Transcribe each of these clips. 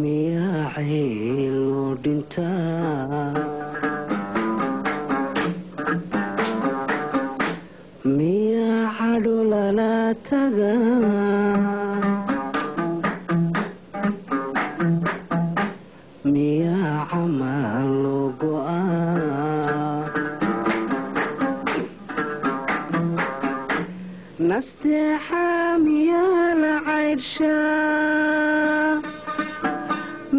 miyaa caylo dhintaa miyaa cadho lala tagaa miyaa camal loo go'aa nasteexa miyaa la cayrshaa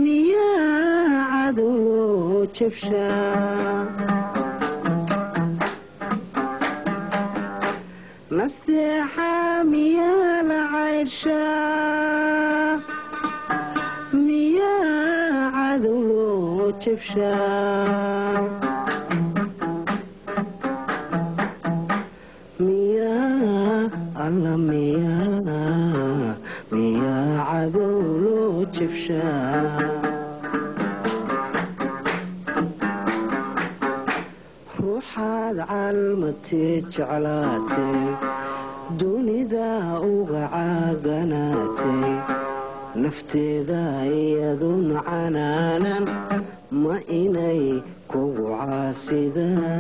miyaa cadow loo jabshaa nasteexa miyaa la cayrshaa miyaa cadow loo jabshaa miyaa alla miyaa cadow loo jabshaa ruuxaad calmatee jeclaatay dunida uga caaganaatay nafteeda iyadun canaanan ma inay kugu caasidaa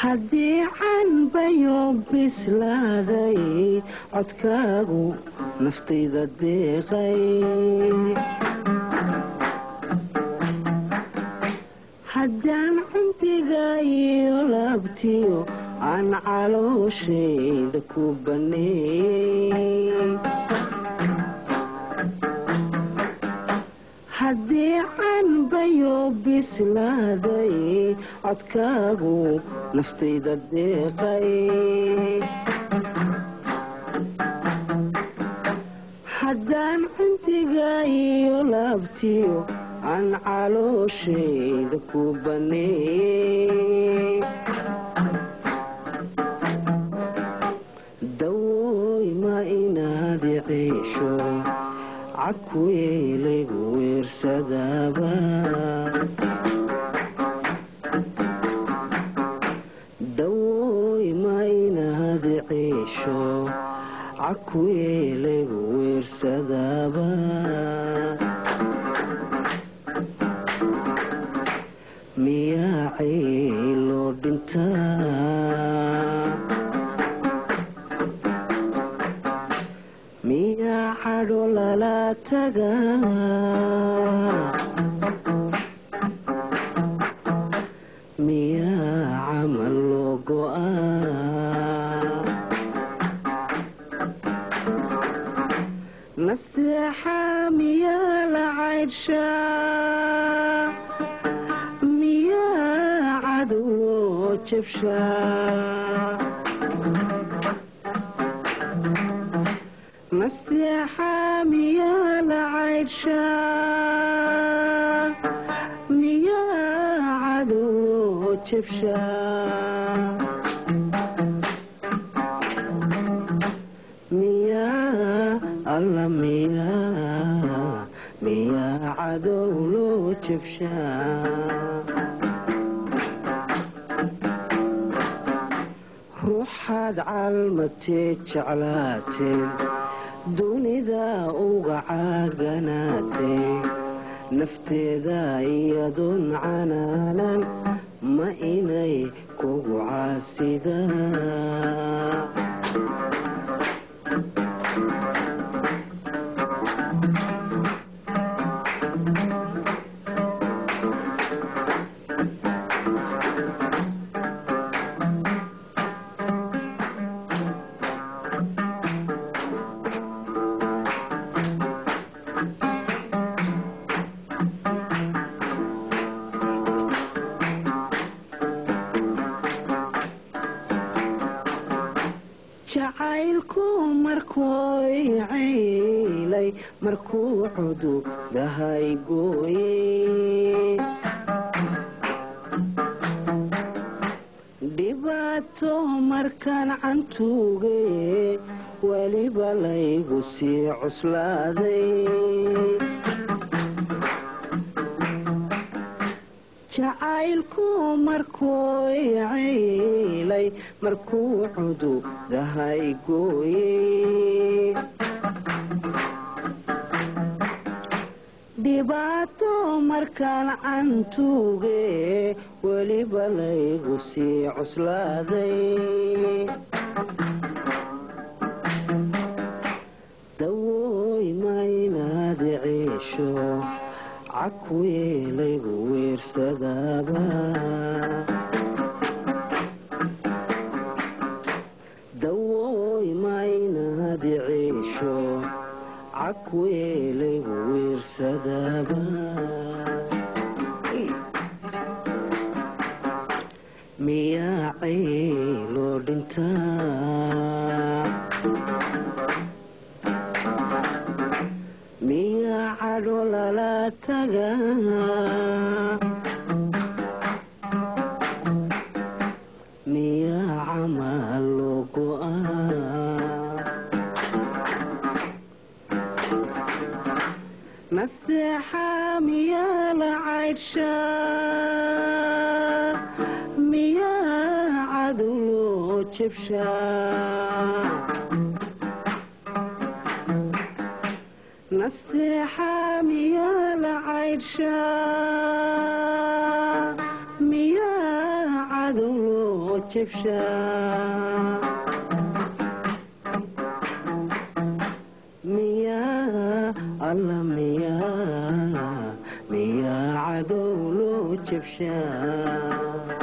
haddii canbayo bislaaday codkaagu naftayda deeqay haddaan cuntiga iyo laabtiyo aan calooshayda ku baneeyey haddii canbayo bislaaday codkaagu naftayda deeqay haddaan cuntiga iyo laabtiyo aan calooshayda ku baneeyey dawooy ma inaad ciisho cakuyeelaygu weersadaaba dawooy ma inaad ciisho cakuyeelaygu weersadaaba miyaa caylo dhintaa miyaa cadho lala tagaa miyaa camal loo go'aa nasteexa miyaa la cayrshaa miyaa cadow loo jabshaa nasteexa miyaa la cayrshaa miyaa cadow loo jabshaa miyaa alla miyaa cadow loo jabshaa ruuxaad calmatee jeclaatay dunida uga caaganaatay nafteeda iyadun canaanan ma inay kugu caasidaa jacaylku markuu caylay markuu cududahay gooyey markaan cantuugay weliba laygu sii cuslaaday jacaylku markuu icaylay markuu cududaha igooyey dhibaato markaan cantuugay weliba laygu sii cuslaaday dawooy maynaad ciisho cakuye laygu wiirsadaaba dawooy maynaad ciisho cakuye laygu wiirsadaaba miyaa cayloo dhintaa miyaa cadho lala tagaa miyaa camal loo go'aa nasteexa miyaa la caydhshaa miyaa cadu loo jabshaa nasteexa miyaa la caydhshaa miyaa cadu loo jabshaa miyaa alla miyaa cadow loo jabshaa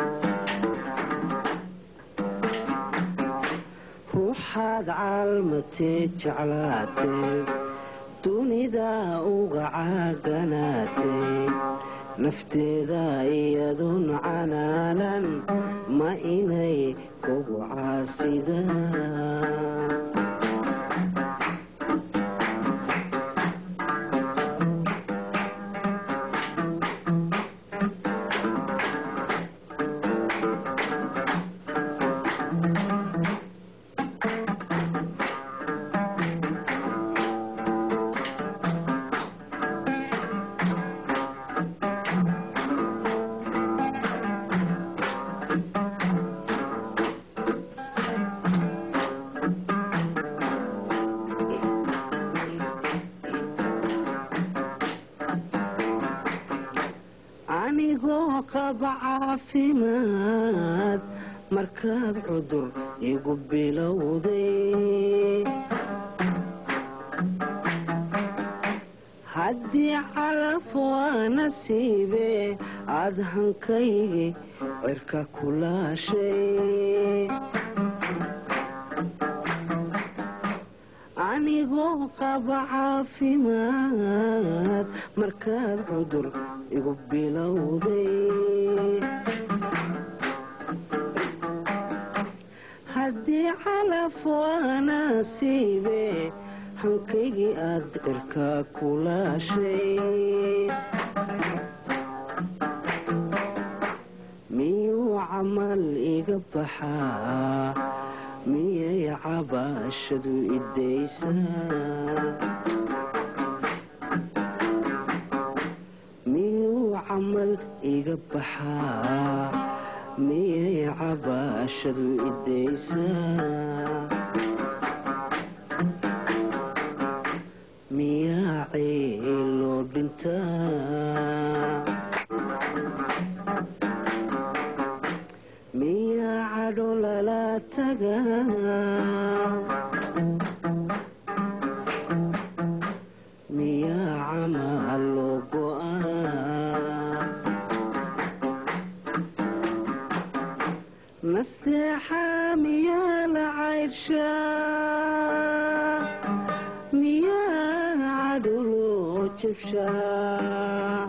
ruuxaad caalmatee jeclaatay dunida uga caaganaatay nafteeda iyadoon canaanan ma inay kugu caasidaan anigoo qaba caafimaad markaad cudur igu bilowday haddii calaf waa nasiibe aad hankaygi cirka kulaashay anigoo qaba caafimaad markaad cudur igu bilowday haddii calaf waa nasiibe hankaygii aad cirka kulaashay miyuu camal iga baxaa miyay cabaashadu idaysaa miyuu camal iga baxaa miyay cabaashadu idaysaa miyaa cayloo dhintaa miyaa cadho lala tagaa miyaa camal loo go'aa nasteexa miyaa la caydhshaa miyaa cadho loo jabshaa